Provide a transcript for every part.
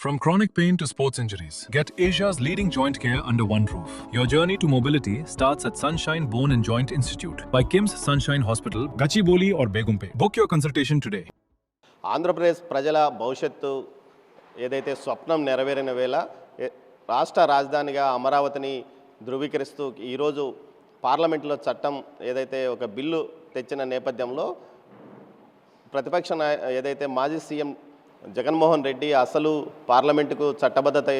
From chronic pain to sports injuries, get Asia's leading joint care under one roof. Your journey to mobility starts at Sunshine Bone and Joint Institute by KIMS Sunshine Hospital, Gachibowli or Begumpe. Book your consultation today. Andhra Pradesh ప్రజల భవిష్యత్తు ఏదైతే స్వప్నం నెరవేరిన వేళ రాష్ట్ర రాజధానిగా అమరావతిని ధృవీకరిస్తూ ఈరోజు పార్లమెంట్లో చట్టం ఏదైతే ఒక బిల్లు తెచ్చిన నేపథ్యంలో ప్రతిపక్ష ఏదైతే మాజీ సీఎం జగన్మోహన్ రెడ్డి అసలు పార్లమెంటుకు చట్టబద్ధత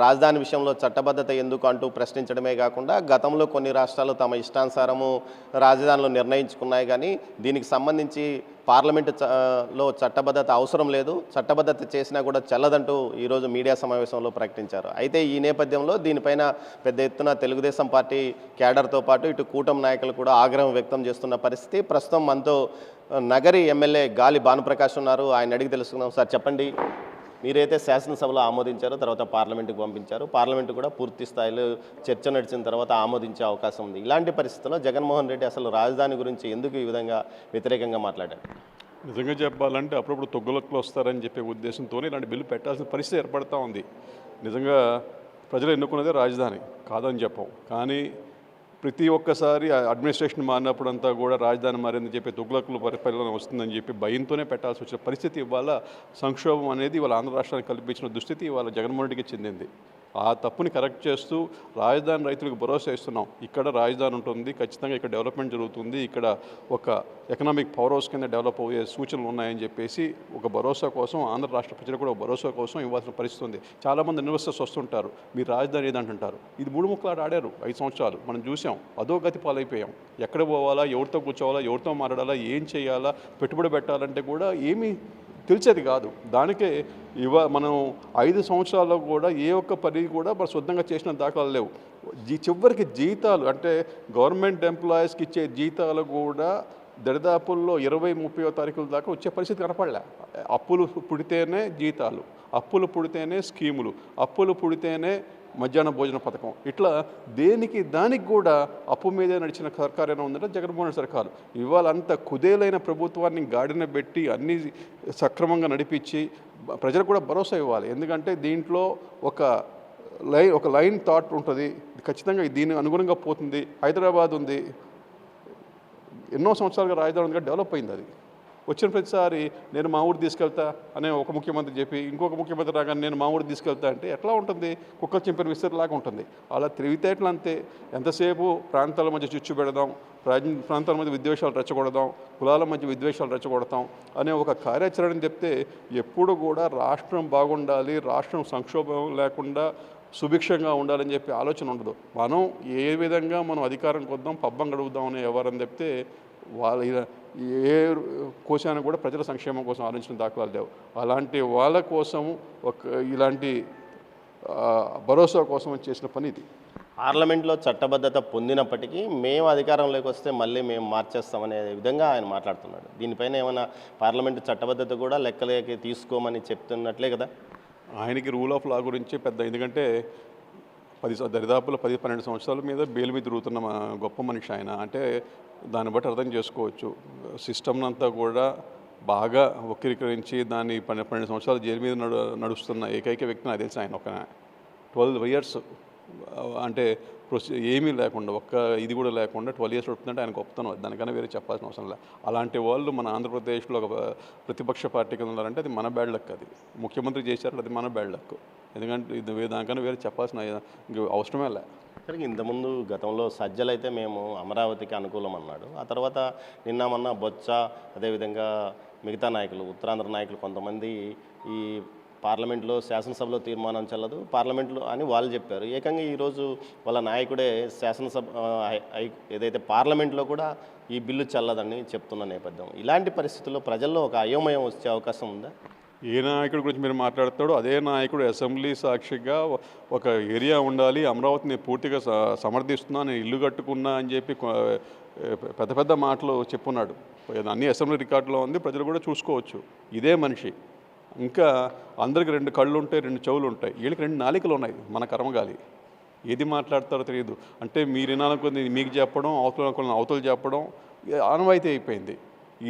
రాజధాని విషయంలో చట్టబద్ధత ఎందుకు అంటూ ప్రశ్నించడమే కాకుండా గతంలో కొన్ని రాష్ట్రాలు తమ ఇష్టానుసారము రాజధానులు నిర్ణయించుకున్నాయి, కానీ దీనికి సంబంధించి పార్లమెంటులో చట్టబద్ధత అవసరం లేదు, చట్టబద్ధత చేసినా కూడా చెల్లదంటూ ఈరోజు మీడియా సమావేశంలో ప్రకటించారు. అయితే ఈ నేపథ్యంలో దీనిపైన పెద్ద ఎత్తున తెలుగుదేశం పార్టీ క్యాడర్తో పాటు ఇటు కూటమి నాయకులు కూడా ఆగ్రహం వ్యక్తం చేస్తున్న పరిస్థితి. ప్రస్తుతం మనతో నగరి ఎమ్మెల్యే గాలి భానుప్రకాష్ ఉన్నారు. ఆయన అడిగి తెలుసుకుందాం. సార్ చెప్పండి, మీరైతే శాసనసభలో ఆమోదించారు, తర్వాత పార్లమెంటుకు పంపించారు, పార్లమెంటు కూడా పూర్తి స్థాయిలో చర్చ నడిచిన తర్వాత ఆమోదించే అవకాశం ఉంది. ఇలాంటి పరిస్థితుల్లో జగన్మోహన్ రెడ్డి అసలు రాజధాని గురించి ఎందుకు ఈ విధంగా వ్యతిరేకంగా మాట్లాడారు? నిజంగా చెప్పాలంటే అప్పుడప్పుడు తొగ్గులకులు వస్తారని చెప్పే ఉద్దేశంతో ఇలాంటి బిల్లు పెట్టాల్సిన పరిస్థితి ఏర్పడతా ఉంది. నిజంగా ప్రజలు ఎన్నుకున్నదే రాజధాని కాదని చెప్పం, కానీ ప్రతి ఒక్కసారి అడ్మినిస్ట్రేషన్ మారినప్పుడంతా కూడా రాజధాని మారిందని చెప్పి తొగ్గులకులు పరిపాలన వస్తుందని చెప్పి భయంతోనే పెట్టాల్సి వచ్చిన పరిస్థితి ఇవాళ సంక్షోభం అనేది ఇవాళ ఆంధ్ర రాష్ట్రానికి కల్పించిన దుస్థితి ఇవాళ జగన్మోహన్ రెడ్డికి చెందింది. ఆ తప్పుని కరెక్ట్ చేస్తూ రాజధాని రైతులకు భరోసా ఇస్తున్నాం. ఇక్కడ రాజధాని ఉంటుంది, ఖచ్చితంగా ఇక్కడ డెవలప్మెంట్ జరుగుతుంది, ఇక్కడ ఒక ఎకనామిక్ పవర్ హౌస్ కింద డెవలప్ అయ్యే సూచనలు ఉన్నాయని చెప్పేసి ఒక భరోసా కోసం ఆంధ్ర రాష్ట్ర ప్రజలు కూడా ఒక భరోసా కోసం ఇవ్వాల్సిన పరిస్థితి ఉంది. చాలామంది ఇన్వెస్టర్స్ వస్తుంటారు, మీరు రాజధాని ఏదంటుంటారు. ఇది 3 ముక్కలాట ఆడారు 5 సంవత్సరాలు, మనం చూసాం. అదో గతి పాలైపోయాం. ఎక్కడ పోవాలా, ఎవరితో కూర్చోవాలా, ఎవరితో మాట్లాడాలా, ఏం చేయాలా, పెట్టుబడి పెట్టాలంటే కూడా ఏమీ తెలిసేది కాదు. దానికే మనం 5 సంవత్సరాల్లో కూడా ఏ ఒక్క పని కూడా మనం శుద్ధంగా చేసిన దాఖలాలు లేవు. చివరికి జీతాలు అంటే గవర్నమెంట్ ఎంప్లాయీస్కి ఇచ్చే జీతాలు కూడా దరిదాపుల్లో 20-30 తారీఖుల దాకా వచ్చే పరిస్థితి కనపడలే. అప్పులు పుడితేనే జీతాలు, అప్పులు పుడితేనే స్కీములు, అప్పులు పుడితేనే మధ్యాహ్న భోజన పథకం, ఇట్లా దానికి కూడా అప్పు మీదే నడిచిన సర్కారైనా ఉందంటే జగన్మోహన్ సర్కారు. ఇవాళ అంత కుదేలైన ప్రభుత్వాన్ని గాడిన పెట్టి అన్నీ సక్రమంగా నడిపించి ప్రజలకు కూడా భరోసా ఇవ్వాలి. ఎందుకంటే దీంట్లో ఒక లైన్ థాట్ ఉంటుంది, ఖచ్చితంగా దీని అనుగుణంగా పోతుంది. హైదరాబాద్ ఉంది, ఎన్నో సంవత్సరాలుగా రాజధాని ఉందిగా డెవలప్ అయింది. అది వచ్చిన ప్రతిసారి నేను మా ఊరు తీసుకెళ్తా అనే ఒక ముఖ్యమంత్రి చెప్పి ఇంకొక ముఖ్యమంత్రి రాగానే నేను మా ఊరు తీసుకెళ్తా అంటే ఎట్లా ఉంటుంది? కుక్కలు చింపిన విస్తరిలాగా ఉంటుంది. అలా తిరిగితేట్లు అంతే. ఎంతసేపు ప్రాంతాల మధ్య చిచ్చు పెడదాం, ప్రాంతాల మధ్య విద్వేషాలు రెచ్చగొడదాం, కులాల మధ్య విద్వేషాలు రెచ్చగొడతాం అనే ఒక కార్యాచరణ చెప్తే ఎప్పుడు కూడా రాష్ట్రం బాగుండాలి, రాష్ట్రం సంక్షోభం లేకుండా సుభిక్షంగా ఉండాలని చెప్పి ఆలోచన ఉండదు. మనం ఏ విధంగా మనం అధికారం కొద్దాం, పబ్బం గడుపుదాం అనే ఎవరని చెప్తే వాళ్ళ ఏ కోశాన కూడా ప్రజల సంక్షేమం కోసం ఆలోచించిన దాఖలాలు లేవు. అలాంటి వాళ్ళ కోసం ఇలాంటి భరోసా కోసం చేసిన పని ఇది. పార్లమెంట్లో చట్టబద్ధత పొందినప్పటికీ మేము అధికారంలోకి వస్తే మళ్ళీ మేము మార్చేస్తామనే విధంగా ఆయన మాట్లాడుతున్నాడు. దీనిపైన ఏమైనా పార్లమెంటు చట్టబద్ధత కూడా లెక్కలేకి తీసుకోమని చెప్తున్నట్లే కదా? ఆయనకి రూల్ ఆఫ్ లా గురించి పెద్ద, ఎందుకంటే దరిదాపులో 10-12 సంవత్సరాల మీద బెయిల్ మీద తిరుగుతున్న గొప్ప మనిషి ఆయన. అంటే దాన్ని బట్టి అర్థం చేసుకోవచ్చు. సిస్టమ్ అంతా కూడా బాగా వక్రీకరించి దాన్ని 12 సంవత్సరాలు జైలు మీద నడుస్తున్న ఏకైక వ్యక్తి నాకు తెలిసి ఆయన. ఒక 12 years అంటే ఏమీ లేకుండా ఇది కూడా లేకుండా 12 years నడుపుతుందంటే ఆయన గొప్పతనం. దానికన్నా వేరే చెప్పాల్సిన అవసరం లేదు. అలాంటి వాళ్ళు మన ఆంధ్రప్రదేశ్లో ఒక ప్రతిపక్ష పార్టీకి ఉన్నారంటే అది మన బ్యాడ్ లక్. అది ముఖ్యమంత్రి చేశారు, అది మన బ్యాడ్ లక్. ఎందుకంటే ఇది దానికన్నా వేరే చెప్పాల్సిన అవసరమే లే. సరే, ఇంతకుముందు గతంలో సజ్జలు అయితే మేము అమరావతికి అనుకూలం అన్నాడు. ఆ తర్వాత నిన్న బొత్స, అదేవిధంగా మిగతా నాయకులు, ఉత్తరాంధ్ర నాయకులు కొంతమంది ఈ పార్లమెంట్లో శాసనసభలో తీర్మానం చెల్లదు, పార్లమెంట్లో అని వాళ్ళు చెప్పారు. ఏకంగా ఈరోజు వాళ్ళ నాయకుడే శాసనసభ ఏదైతే పార్లమెంట్లో కూడా ఈ బిల్లు చెల్లదని చెప్తున్న నేపథ్యం, ఇలాంటి పరిస్థితుల్లో ప్రజల్లో ఒక అయోమయం వచ్చే అవకాశం ఉందా? ఏ నాయకుడి గురించి మీరు మాట్లాడతాడో అదే నాయకుడు అసెంబ్లీ సాక్షిగా ఒక ఏరియా ఉండాలి, అమరావతిని పూర్తిగా సమర్థిస్తున్నా, నేను ఇల్లు కట్టుకున్నా అని చెప్పి పెద్ద పెద్ద మాటలు చెప్పున్నాడు. అన్ని అసెంబ్లీ రికార్డులో ఉంది, ప్రజలు కూడా చూసుకోవచ్చు. ఇదే మనిషి ఇంకా అందరికి 2 కళ్ళు ఉంటాయి, 2 చెవులు ఉంటాయి, వీళ్ళకి 2 నాలికలు ఉన్నాయి. మన కర్మగాలి ఏది మాట్లాడతారో తెలియదు. అంటే మీరు వినాలనుకుంది మీకు చెప్పడం, అవతలు చెప్పడం ఆనవాయితీ అయిపోయింది.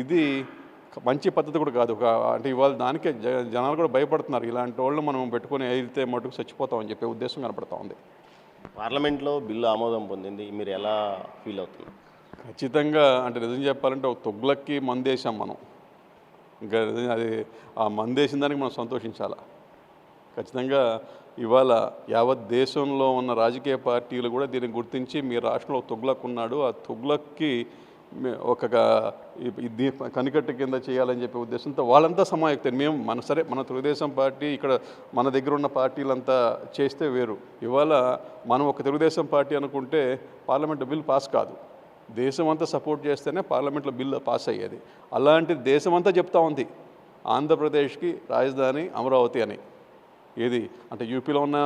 ఇది మంచి పద్ధతి కూడా కాదు. అంటే ఇవాళ దానికే జనాలు కూడా భయపడుతున్నారు. ఇలాంటి వాళ్ళు మనం పెట్టుకొని వెళ్తే మటుకు చచ్చిపోతామని చెప్పే ఉద్దేశం కనపడతా ఉంది. పార్లమెంట్లో బిల్లు ఆమోదం పొందింది, మీరు ఎలా ఫీల్ అవుతున్నారు? ఖచ్చితంగా అంటే నిజం చెప్పాలంటే ఒక తొగ్లక్కి మందేసాం మనం. ఇంకా అది ఆ మందేసిన దానికి మనం సంతోషించాలి. ఖచ్చితంగా ఇవాళ యావత్ దేశంలో ఉన్న రాజకీయ పార్టీలు కూడా దీన్ని గుర్తించి మీ రాష్ట్రంలో తొగ్లక్ ఉన్నాడు, ఆ తొగ్లక్కి ఒక కనికట్టు కింద చేయాలని చెప్పే ఉద్దేశంతో వాళ్ళంతా సమాయత్తం. మేము మన తెలుగుదేశం పార్టీ ఇక్కడ మన దగ్గర ఉన్న పార్టీలంతా చేస్తే వేరు. ఇవాళ మనం ఒక తెలుగుదేశం పార్టీ అనుకుంటే పార్లమెంట్ బిల్ పాస్ కాదు. దేశం అంతా సపోర్ట్ చేస్తేనే పార్లమెంట్లో బిల్ పాస్ అయ్యేది. అలాంటి దేశం అంతా చెప్తా ఉంది ఆంధ్రప్రదేశ్కి రాజధాని అమరావతి అని. ఏది అంటే యూపీలో ఉన్న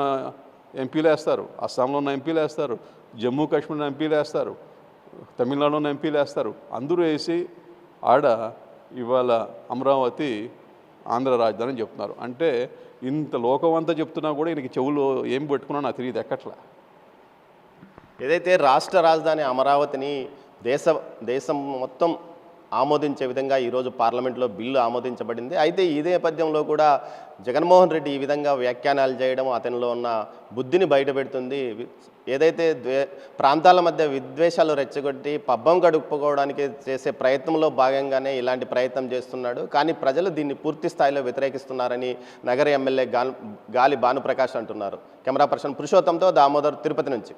ఎంపీలు వేస్తారు, అస్సాంలో ఉన్న ఎంపీలు వేస్తారు, జమ్మూ కాశ్మీర్లో ఎంపీలు వేస్తారు, తమిళనాడులో ఉన్న ఎంపీలు వేస్తారు. అందరూ వేసి ఆడ ఇవాళ అమరావతి ఆంధ్ర రాజధాని అని చెప్తున్నారు. అంటే ఇంత లోకం అంతా చెప్తున్నా కూడా ఈయనకి చెవులు ఏం పెట్టుకున్నా నాకు తెలియదు ఎక్కట్లా. ఏదైతే రాష్ట్ర రాజధాని అమరావతిని దేశం మొత్తం ఆమోదించే విధంగా ఈరోజు పార్లమెంట్లో బిల్లు ఆమోదించబడింది. అయితే ఈ నేపథ్యంలో కూడా జగన్మోహన్ రెడ్డి ఈ విధంగా వ్యాఖ్యానాలు చేయడం అతనిలో ఉన్న బుద్ధిని బయటపెడుతుంది. ఏదైతే ప్రాంతాల మధ్య విద్వేషాలు రెచ్చగొట్టి పబ్బం గడుపుకోవడానికి చేసే ప్రయత్నంలో భాగంగానే ఇలాంటి ప్రయత్నం చేస్తున్నాడు. కానీ ప్రజలు దీన్ని పూర్తి స్థాయిలో వ్యతిరేకిస్తున్నారని నగర ఎమ్మెల్యే గాలి భానుప్రకాష్ అంటున్నారు. కెమెరా పర్సన్ పురుషోత్తంతో దామోదర్, తిరుపతి నుంచి.